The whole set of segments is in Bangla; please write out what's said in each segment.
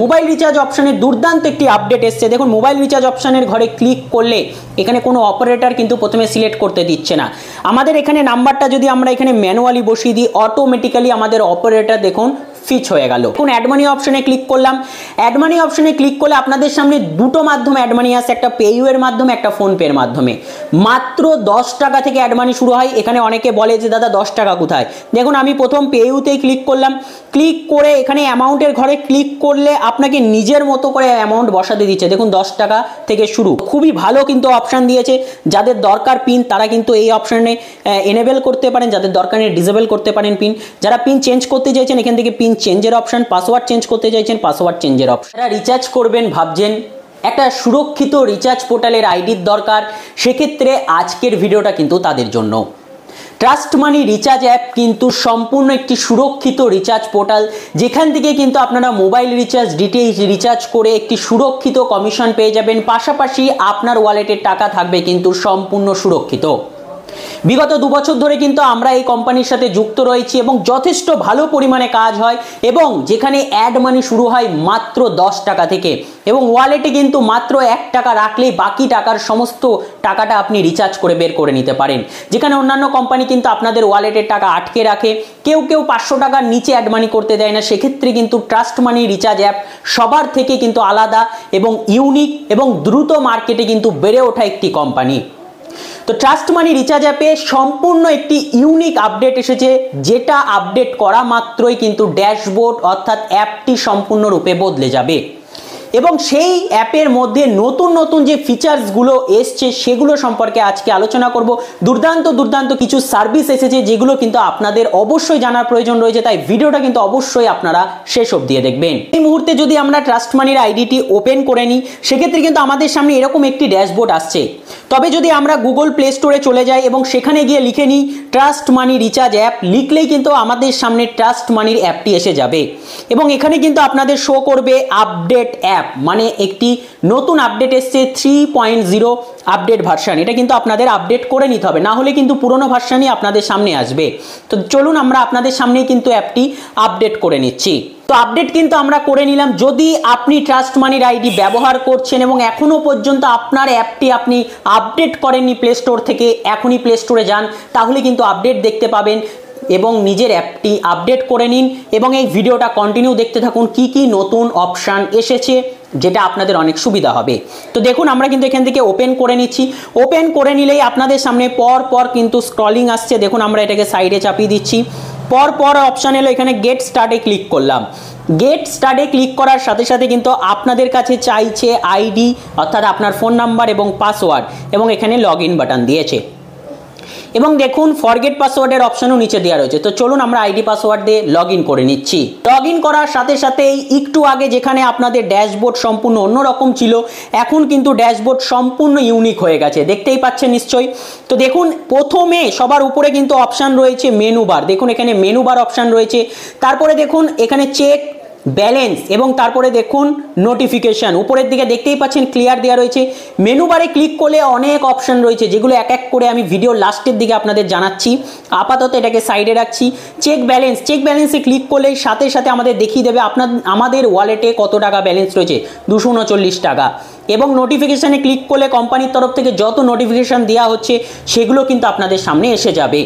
মোবাইল রিচার্জ অপশনের দুর্দান্ত একটি আপডেট এসছে। দেখুন মোবাইল রিচার্জ অপশনের ঘরে ক্লিক করলে এখানে কোনো অপারেটর কিন্তু প্রথমে সিলেক্ট করতে দিচ্ছে না। আমাদের এখানে নাম্বারটা যদি আমরা এখানে ম্যানুয়ালি বসিয়ে দিই, অটোমেটিক্যালি আমাদের অপারেটর দেখুন ফিচ হয়ে গেল। এখন অ্যাড মানি অপশনে ক্লিক করলাম। অ্যাড মানি অপশনে ক্লিক করলে আপনাদের সামনে দুটো মাধ্যমে অ্যাড মানি আসে, একটা পেইউ এর মাধ্যমে, একটা ফোনপে এর মাধ্যমে। মাত্র 10 টাকা থেকে অ্যাড মানি শুরু হয়। এখানে অনেকে বলে যে দাদা 10 টাকা কোথায়? দেখুন আমি প্রথম পেইউতেই ক্লিক করলাম। ক্লিক করে এখানে অ্যামাউন্টের ঘরে ক্লিক করলে আপনাকে নিজের মতো করে অ্যামাউন্ট বসাতে দিচ্ছে। দেখুন 10 টাকা থেকে শুরু। খুবই ভালো কিন্তু অপশান দিয়েছে। যাদের দরকার পিন তারা কিন্তু এই অপশানে এনেবেল করতে পারেন, যাদের দরকার নেই ডিসেবল করতে পারেন পিন। যারা পিন চেঞ্জ করতে চাইছেন এখান থেকে পিন চেঞ্জের অপশন, পাসওয়ার্ড চেঞ্জ করতে চাইছেন পাসওয়ার্ড চেঞ্জের অপশন। যারা রিচার্জ করবেন ভাবছেন একটা সুরক্ষিত রিচার্জ পোর্টালের আইডির দরকার, সেক্ষেত্রে আজকের ভিডিওটা কিন্তু তাদের জন্য। ট্রাস্ট মানি রিচার্জ অ্যাপ কিন্তু সম্পূর্ণ একটি সুরক্ষিত রিচার্জ পোর্টাল, যেখান থেকে কিন্তু আপনারা মোবাইল রিচার্জ, ডিটিএইচ রিচার্জ করে একটি সুরক্ষিত কমিশন পেয়ে যাবেন। পাশাপাশি আপনার ওয়ালেটের টাকা থাকবে কিন্তু সম্পূর্ণ সুরক্ষিত। বিগত 2 বছর ধরে কিন্তু আমরা এই কোম্পানির সাথে যুক্ত রয়েছি এবং যথেষ্ট ভালো পরিমাণে কাজ হয়, এবং যেখানে অ্যাড মানি শুরু হয় মাত্র 10 টাকা থেকে, এবং ওয়ালেটে কিন্তু মাত্র 1 টাকা রাখলেই বাকি টাকার সমস্ত টাকাটা আপনি রিচার্জ করে বের করে নিতে পারেন। যেখানে অন্যান্য কোম্পানি কিন্তু আপনাদের ওয়ালেটের টাকা আটকে রাখে, কেউ 500 টাকার নিচে অ্যাড মানি করতে দেয় না। সেক্ষেত্রে কিন্তু ট্রাস্ট মানি রিচার্জ অ্যাপ সবার থেকে কিন্তু আলাদা এবং ইউনিক এবং দ্রুত মার্কেটে কিন্তু বেড়ে ওঠা একটি কোম্পানি। তো ট্রাস্ট মানি রিচার্জ অ্যাপে সম্পূর্ণ একটি ইউনিক আপডেট এসেছে, যেটা আপডেট করা মাত্রই কিন্তু ড্যাশবোর্ড অর্থাৎ অ্যাপটি সম্পূর্ণরূপে বদলে যাবে, এবং সেই অ্যাপের মধ্যে নতুন যে ফিচার্সগুলো এসছে সেগুলো সম্পর্কে আজকে আলোচনা করব। দুর্দান্ত কিছু সার্ভিস এসেছে যেগুলো কিন্তু আপনাদের অবশ্যই জানার প্রয়োজন রয়েছে, তাই ভিডিওটা কিন্তু অবশ্যই আপনারা শেষ অবধি দেখবেন। এই মুহূর্তে যদি আমরা ট্রাস্ট মানির আইডিটি ওপেন করে নিই, সেক্ষেত্রে কিন্তু আমাদের সামনে এরকম একটি ড্যাশবোর্ড আসছে। তবে যদি আমরা গুগল প্লে স্টোরে চলে যাই এবং সেখানে গিয়ে লিখে নিই ট্রাস্ট মানি রিচার্জ অ্যাপ, লিখলেই কিন্তু আমাদের সামনে ট্রাস্ট মানির অ্যাপটি এসে যাবে, এবং এখানে কিন্তু আপনাদের শো করবে আপডেট অ্যাপ, মানে একটি নতুন আপডেট এসছে 3.0 আপডেট ভার্সন। এটা কিন্তু আপনাদের আপডেট করে নিতে হবে, না হলে কিন্তু পুরনো ভার্সনই আপনাদের সামনে আসবে। তো চলুন আমরা আপনাদের সামনেই কিন্তু অ্যাপটি আপডেট করে নিচ্ছি। তো আপডেট কিন্তু আমরা করে নিলাম। যদি আপনি ট্রাস্ট মানির আইডি ব্যবহার করছেন এবং এখনো পর্যন্ত আপনার অ্যাপটি আপনি আপডেট করেননি প্লে স্টোর থেকে, এখনই প্লে স্টোরে যান, তাহলে কিন্তু আপডেট দেখতে পাবেন, এবং নিজের অ্যাপটি আপডেট করে নিন এবং এই ভিডিওটা কন্টিনিউ দেখতে থাকুন কি নতুন অপশান এসেছে, যেটা আপনাদের অনেক সুবিধা হবে। তো দেখুন আমরা কিন্তু এখান থেকে ওপেন করে নিচ্ছি। ওপেন করে নিলেই আপনাদের সামনে পর কিন্তু স্ক্রলিং আসছে। দেখুন আমরা এটাকে সাইডে চাপিয়ে দিচ্ছি। পর অপশান এলো, এখানে গেট স্টার্টে ক্লিক করলাম। গেট স্টার্টে ক্লিক করার সাথে সাথে কিন্তু আপনাদের কাছে চাইছে আইডি অর্থাৎ আপনার ফোন নাম্বার এবং পাসওয়ার্ড, এবং এখানে লগ ইন বাটন দিয়েছে, এবং দেখুন ফরগেট পাসওয়ার্ডের অপশনও নিচে দেওয়া রয়েছে। তো চলুন আমরা আইডি পাসওয়ার্ড দিয়ে লগ ইন করে নিচ্ছি। লগ ইন করার সাথে সাথেই একটু আগে যেখানে আপনাদের ড্যাশবোর্ড সম্পূর্ণ অন্যরকম ছিল, এখন কিন্তু ড্যাশবোর্ড সম্পূর্ণ ইউনিক হয়ে গেছে, দেখতেই পাচ্ছেন নিশ্চয়ই। তো দেখুন প্রথমে সবার উপরে কিন্তু অপশান রয়েছে মেনু বার। দেখুন এখানে মেনু বার অপশান রয়েছে। তারপরে দেখুন এখানে চেক ব্যালেন্স, এবং তারপরে দেখুন নোটিফিকেশন উপরের দিকে দেখতেই পাচ্ছেন ক্লিয়ার দেওয়া রয়েছে। মেনু বারে ক্লিক করলে অনেক অপশন রয়েছে, যেগুলো এক এক করে আমি ভিডিও লাস্টের দিকে আপনাদের জানাচ্ছি। আপাতত এটাকে সাইডে রাখছি। চেক ব্যালেন্সে ক্লিক করলে সাথে সাথে আমাদের দেখিয়ে দেবে আমাদের ওয়ালেটে কত টাকা ব্যালেন্স রয়েছে, 239 টাকা। এবং নোটিফিকেশানে ক্লিক করলে কোম্পানির তরফ থেকে যত নোটিফিকেশান দেওয়া হচ্ছে সেগুলো কিন্তু আপনাদের সামনে এসে যাবে।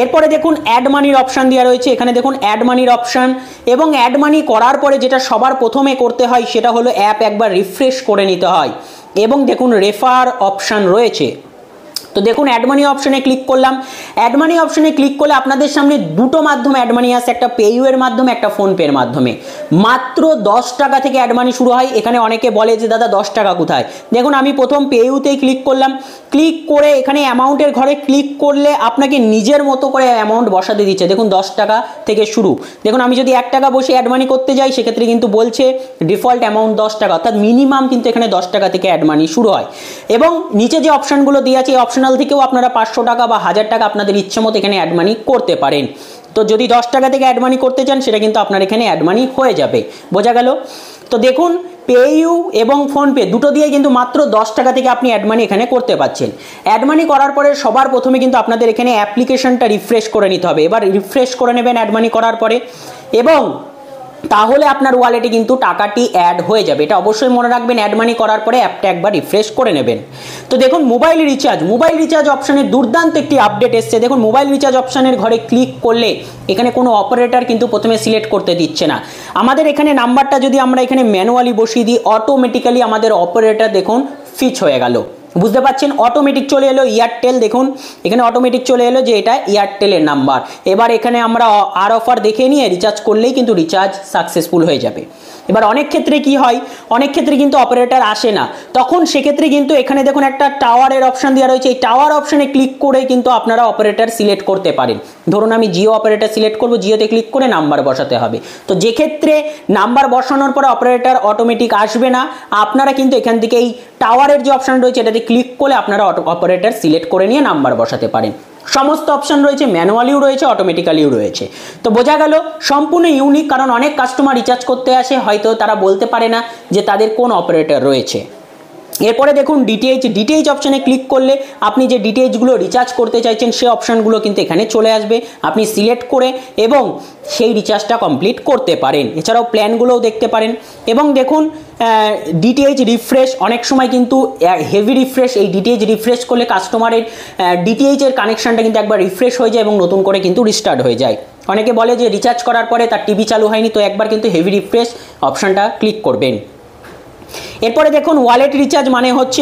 এরপরে দেখুন অ্যাড মানির অপশান দেওয়া রয়েছে। এখানে দেখুন অ্যাড মানির অপশান, এবং অ্যাড মানি করার পরে যেটা সবার প্রথমে করতে হয় সেটা হলো অ্যাপ একবার রিফ্রেশ করে নিতে হয়, এবং দেখুন রেফার অপশান রয়েছে। তো দেখুন অ্যাড মানি অপশনে ক্লিক করলাম। অ্যাড মানি অপশনে ক্লিক করলে আপনাদের সামনে দুটো মাধ্যমে অ্যাড মানি আসে, একটা পেইউ এর মাধ্যমে, একটা ফোনপে এর মাধ্যমে। মাত্র 10 টাকা থেকে অ্যাড মানি শুরু হয়। এখানে অনেকে বলে যে দাদা 10 টাকা কোথায়? দেখুন আমি প্রথম পেইউতেই ক্লিক করলাম। ক্লিক করে এখানে অ্যামাউন্টের ঘরে ক্লিক করলে আপনাকে নিজের মতো করে অ্যামাউন্ট বসাতে দিচ্ছে। দেখুন 10 টাকা থেকে শুরু। দেখুন আমি যদি 1 টাকা বসে অ্যাড মানি করতে যাই, সেক্ষেত্রে কিন্তু বলছে ডিফল্ট অ্যামাউন্ট 10 টাকা, অর্থাৎ মিনিমাম কিন্তু এখানে 10 টাকা থেকে অ্যাড মানি শুরু হয়। এবং নিচে যে অপশানগুলো দিয়ে আছে এই অপশনাল থেকেও আপনারা 500 টাকা বা 1000 টাকা আপনাদের ইচ্ছে মতো এখানে অ্যাড মানি করতে পারেন। তো যদি 10 টাকা থেকে অ্যাড মানি করতে চান সেটা কিন্তু আপনার এখানে অ্যাড মানি হয়ে যাবে। বোঝা গেল? তো দেখুন পেইউ এবং ফোনপে দুটো দিয়ে কিন্তু মাত্র 10 টাকা থেকে আপনি অ্যাড মানি এখানে করতে পারছেন। অ্যাড মানি করার পরে সবার প্রথমে কিন্তু আপনাদের এখানে অ্যাপ্লিকেশনটা রিফ্রেশ করে নিতে হবে। এবার রিফ্রেশ করে নেবেন অ্যাড মানি করার পরে, এবং তাহলে আপনার ওয়ালেটে কিন্তু টাকাটি অ্যাড হয়ে যাবে। এটা অবশ্যই মনে রাখবেন, অ্যাড মানি করার পরে অ্যাপটা একবার রিফ্রেশ করে নেবেন। তো দেখুন মোবাইল রিচার্জ অপশানে দুর্দান্ত একটি আপডেট এসছে। দেখুন মোবাইল রিচার্জ অপশানের ঘরে ক্লিক করলে এখানে কোনো অপারেটর কিন্তু প্রথমে সিলেক্ট করতে দিচ্ছে না। আমাদের এখানে নাম্বারটা যদি আমরা এখানে ম্যানুয়ালি বসিয়ে দিই, অটোমেটিক্যালি আমাদের অপারেটর দেখুন ফিচ হয়ে গেল। বুঝতে পারছেন, অটোমেটিক চলে এলো এয়ারটেল। দেখুন এখানে অটোমেটিক চলে এলো যে এটা এয়ারটেলের নাম্বার। এবার এখানে আমরা আর অফার দেখে নিয়ে রিচার্জ করলেই কিন্তু রিচার্জ সাকসেসফুল হয়ে যাবে। এবার অনেক ক্ষেত্রে কি হয়, অনেক ক্ষেত্রে কিন্তু অপারেটর আসে না, তখন সেক্ষেত্রে কিন্তু এখানে দেখুন একটা টাওয়ারের অপশন দেওয়া রয়েছে। এই টাওয়ার অপশনে ক্লিক করে কিন্তু আপনারা অপারেটর সিলেক্ট করতে পারেন। ধরুন আমি জিও অপারেটর সিলেক্ট করব, জিওতে ক্লিক করে নাম্বার বসাতে হবে। তো যে ক্ষেত্রে নাম্বার বসানোর পরে অপারেটর অটোমেটিক আসবে না, আপনারা কিন্তু এখান থেকে এই টাওয়ারের যে অপশন রয়েছে এটাতে ক্লিক করে আপনারা অপারেটর সিলেক্ট করে নিয়ে নাম্বার বসাতে পারেন। সমস্ত অপশন রয়েছে, ম্যানুয়ালিও রয়েছে, অটোমেটিক্যালিও রয়েছে। তো বোঝা গেল সম্পূর্ণ ইউনিক, কারণ অনেক কাস্টমার রিচার্জ করতে আসে, হয়তো তারা বলতে পারে না যে তাদের কোন অপারেটর রয়েছে। এরপরে দেখুন ডিটিএইচ অপশানে ক্লিক করলে আপনি যে ডিটিএইচগুলো রিচার্জ করতে চাইছেন সেই অপশানগুলো কিন্তু এখানে চলে আসবে। আপনি সিলেক্ট করে এবং সেই রিচার্জটা কমপ্লিট করতে পারেন। এছাড়াও প্ল্যানগুলোও দেখতে পারেন। এবং দেখুন ডিটিএইচ রিফ্রেশ, অনেক সময় কিন্তু হেভি রিফ্রেশ, এই ডিটিএইচ রিফ্রেশ করলে কাস্টমারের ডিটিএইচের কানেকশানটা কিন্তু একবার রিফ্রেশ হয়ে যায় এবং নতুন করে কিন্তু রিস্টার্ট হয়ে যায়। অনেকে বলে যে রিচার্জ করার পরে তার টিভি চালু হয়নি, তো একবার কিন্তু হেভি রিফ্রেশ অপশানটা ক্লিক করবেন। এরপরে দেখুন ওয়ালেট রিচার্জ মানে হচ্ছে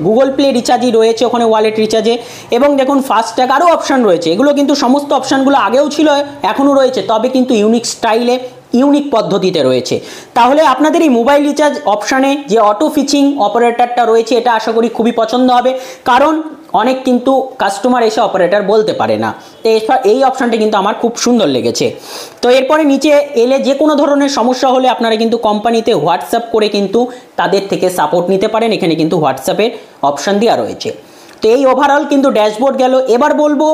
গুগল প্লে রিচার্জই রয়েছে ওখানে ওয়ালেট রিচার্জে। এবং দেখুন ফাস্ট্যাগ আরও অপশান রয়েছে। এগুলো কিন্তু সমস্ত অপশানগুলো আগেও ছিল, এখনও রয়েছে, তবে কিন্তু ইউনিক স্টাইলে ইউনিক পদ্ধতিতে রয়েছে। তাহলে আপনাদের এই মোবাইল রিচার্জ অপশানে যে অটো ফিচিং অপারেটরটা রয়েছে এটা আশা করি খুবই পছন্দ হবে, কারণ অনেক কিন্তু কাস্টমার এসে অপারেটর বলতে পারে না। তো এই অপশানটা কিন্তু আমার খুব সুন্দর লেগেছে। তো এরপরে নিচে এলে যে কোনো ধরনের সমস্যা হলে আপনারা কিন্তু কোম্পানিতে হোয়াটসঅ্যাপ করে কিন্তু তাদের থেকে সাপোর্ট নিতে পারেন। এখানে কিন্তু হোয়াটসঅ্যাপের অপশান দেওয়া রয়েছে। তো এই ওভারঅল কিন্তু ড্যাশবোর্ড গেল। এবার বলবো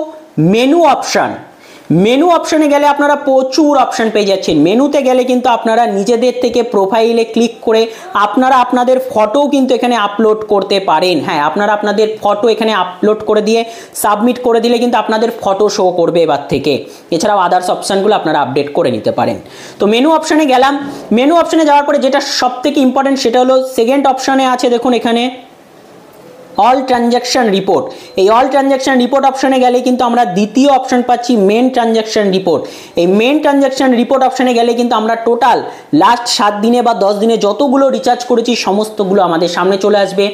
মেনু অপশান। মেনু অপশানে গেলে আপনারা প্রচুর অপশান পেয়ে যাচ্ছেন। মেনুতে গেলে কিন্তু আপনারা নিজেদের থেকে প্রোফাইলে ক্লিক করে আপনারা আপনাদের ফটোও কিন্তু এখানে আপলোড করতে পারেন। হ্যাঁ, আপনারা আপনাদের ফটো এখানে আপলোড করে দিয়ে সাবমিট করে দিলে কিন্তু আপনাদের ফটো শো করবে এবার থেকে। এছাড়াও আদার্স অপশানগুলো আপনারা আপডেট করে নিতে পারেন। তো মেনু অপশানে গেলাম। মেনু অপশানে যাওয়ার পরে যেটা সবথেকে ইম্পর্টেন্ট সেটা হলো সেকেন্ড অপশানে আছে, দেখুন এখানে অল ট্রানজ্যাকশন রিপোর্ট। এই অল ট্রানজ্যাকশন রিপোর্ট অপশানে গেলে কিন্তু আমরা দ্বিতীয় অপশান পাচ্ছি মেন ট্রানজ্যাকশন রিপোর্ট। এই মেন ট্রানজ্যাকশন রিপোর্ট অপশানে গেলে কিন্তু আমরা টোটাল লাস্ট 7 দিনে বা 10 দিনে যতগুলো রিচার্জ করেছি সমস্তগুলো আমাদের সামনে চলে আসবে।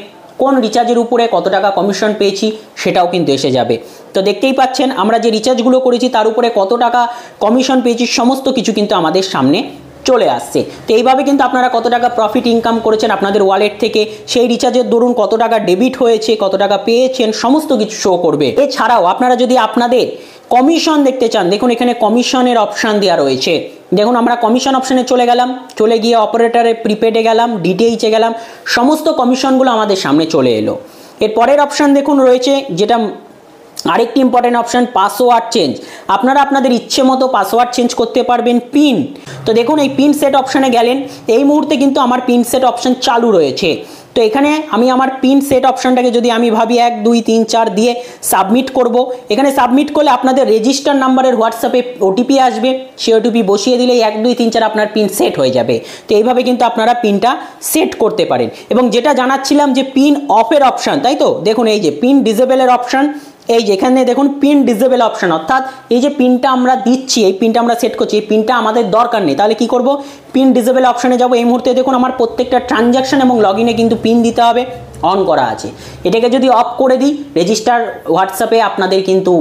কোন রিচার্জের উপরে কত টাকা কমিশন পেয়েছি সেটাও কিন্তু এসে যাবে। তো দেখতেই পাচ্ছেন আমরা যে রিচার্জগুলো করেছি তার উপরে কত টাকা কমিশন পেয়েছি সমস্ত কিছু কিন্তু আমাদের সামনে চলে আসছে। তো এইভাবে কিন্তু আপনারা কত টাকা প্রফিট ইনকাম করেছেন আপনাদের ওয়ালেট থেকে, সেই রিচার্জের দরুন কত টাকা ডেবিট হয়েছে, কত টাকা পেয়েছেন সমস্ত কিছু শো করবে। এছাড়াও আপনারা যদি আপনাদের কমিশন দেখতে চান, দেখুন এখানে কমিশনের অপশান দেওয়া রয়েছে। দেখুন আমরা কমিশন অপশানে চলে গেলাম, চলে গিয়ে অপারেটরে প্রিপেডে গেলাম, ডিটিএইচে গেলাম, সমস্ত কমিশনগুলো আমাদের সামনে চলে এলো। এর পরের অপশান দেখুন রয়েছে যেটা আরেকটি ইম্পর্টেন্ট অপশান, পাসওয়ার্ড চেঞ্জ। আপনারা আপনাদের ইচ্ছে মতো পাসওয়ার্ড চেঞ্জ করতে পারবেন। পিন, তো দেখুন এই পিন সেট অপশানে গেলেন, এই মুহূর্তে কিন্তু আমার পিন সেট অপশান চালু রয়েছে। তো এখানে আমি আমার পিন সেট অপশানটাকে যদি আমি ভাবি 1 2 3 4 দিয়ে সাবমিট করব, এখানে সাবমিট করলে আপনাদের রেজিস্টার নাম্বারের হোয়াটসঅ্যাপে ওটিপি আসবে, সেই ওটিপি বসিয়ে দিলেই 1 2 3 4 আপনার পিন সেট হয়ে যাবে। তো এইভাবে কিন্তু আপনারা পিনটা সেট করতে পারেন। এবং যেটা জানাচ্ছিলাম যে পিন অফের অপশান, তাই তো দেখুন এই যে পিন ডিসেবলের অপশান, এই যেখানে দেখুন পিন ডিসেবল অপশন, অর্থাৎ এই যে পিনটা আমরা দিচ্ছি, এই পিনটা আমরা সেট করছি, এই পিনটা আমাদের দরকার নেই। তাহলে কি করব, পিন ডিসেবল অপশনে যাব। এই মুহূর্তে দেখুন আমার প্রত্যেকটা ট্রানজ্যাকশন এবং লগ ইনে কিন্তু পিন দিতে হবে, অন করা আছে। এটাকে যদি অফ করে দিই, রেজিস্টার হোয়াটসঅ্যাপে আপনাদের কিন্তু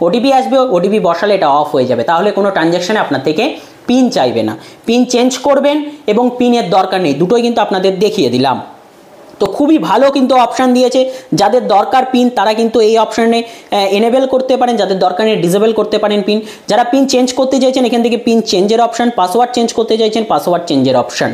ওটিপি আসবে, ওটিপি বসালে এটা অফ হয়ে যাবে। তাহলে কোনো ট্রানজ্যাকশানে আপনার থেকে পিন চাইবে না। পিন চেঞ্জ করবেন এবং পিনের দরকার নেই, দুটোই কিন্তু আপনাদের দেখিয়ে দিলাম। তো খুবই ভালো কিন্তু অপশান দিয়েছে। যাদের দরকার পিন তারা কিন্তু এই অপশানে এনেবেল করতে পারেন, যাদের দরকার নেই ডিসেবল করতে পারেন পিন। যারা পিন চেঞ্জ করতে চাইছেন এখান থেকে পিন চেঞ্জের অপশান, পাসওয়ার্ড চেঞ্জ করতে চাইছেন পাসওয়ার্ড চেঞ্জের অপশান,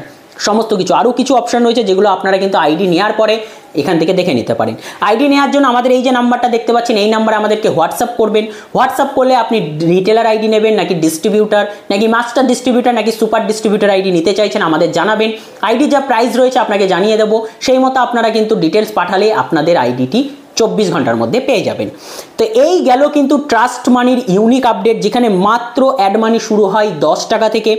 সমস্ত কিছু। আরও কিছু অপশান রয়েছে যেগুলো আপনারা কিন্তু আইডি নেওয়ার পরে এখান থেকে দেখে নিতে পারেন। আইডি নেওয়ার জন্য আমাদের এই যে নাম্বারটা দেখতে পাচ্ছেন, এই নাম্বারে আমাদেরকে হোয়াটসঅ্যাপ করবেন। হোয়াটসঅ্যাপ করলে আপনি রিটেলার আইডি নেবেন নাকি ডিস্ট্রিবিউটার, নাকি মাস্টার ডিস্ট্রিবিউটার, নাকি সুপার ডিস্ট্রিবিউটার আইডি নিতে চাইছেন আমাদের জানাবেন। আইডি যা প্রাইস রয়েছে আপনাকে জানিয়ে দেবো, সেই মতো আপনারা কিন্তু ডিটেলস পাঠালে আপনাদের আইডিটি 24 ঘন্টার মধ্যে পেয়ে যাবেন। তো এই গেল কিন্তু ট্রাস্ট মানির ইউনিক আপডেট, যেখানে মাত্র অ্যাড মানি শুরু হয় 10 টাকা থেকে।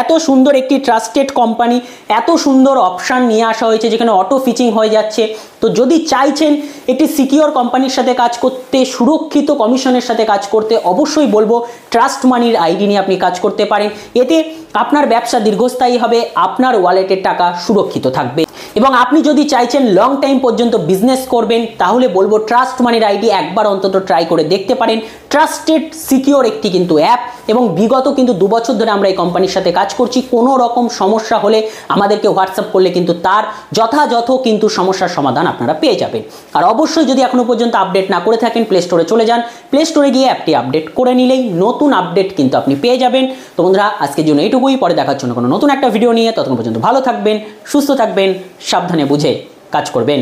এত সুন্দর একটি ট্রাস্টেড কোম্পানি, এত সুন্দর অপশান নিয়ে আসা হয়েছে যেখানে অটো ফিচিং হয়ে যাচ্ছে। তো যদি চাইছেন একটি সিকিওর কোম্পানির সাথে কাজ করতে, সুরক্ষিত কমিশনের সাথে কাজ করতে, অবশ্যই বলবো ট্রাস্ট মানির আইডি নিয়ে আপনি কাজ করতে পারেন। এতে আপনার ব্যবসা দীর্ঘস্থায়ী হবে, আপনার ওয়ালেটের টাকা সুরক্ষিত থাকবে। এবং আপনি যদি চাইছেন লং টাইম পর্যন্ত বিজনেস করবেন, তাহলে বলবো ট্রাস্ট মানির আইডি একবার অন্তত ট্রাই করে দেখতে পারেন। ট্রাস্টেড সিকিওর একটি কিন্তু অ্যাপ, এবং বিগত কিন্তু 2 বছর ধরে আমরা এই কোম্পানির সাথে কাজ করছি। কোনো রকম সমস্যা হলে আমাদেরকে হোয়াটসঅ্যাপ করলে কিন্তু তার যথাযথ কিন্তু সমস্যার সমাধান আপনারা পেয়ে যাবেন। আর অবশ্যই যদি এখনো পর্যন্ত আপডেট না করে থাকেন, প্লে স্টোরে চলে যান, প্লে স্টোরে গিয়ে অ্যাপটি আপডেট করে নিলেই নতুন আপডেট কিন্তু আপনি পেয়ে যাবেন। তো বন্ধুরা, আজকের জন্য এইটুকুই, পরে দেখার জন্য কোনো নতুন একটা ভিডিও নিয়ে। ততক্ষণ পর্যন্ত ভালো থাকবেন, সুস্থ থাকবেন, সাবধানে বুঝে কাজ করবেন।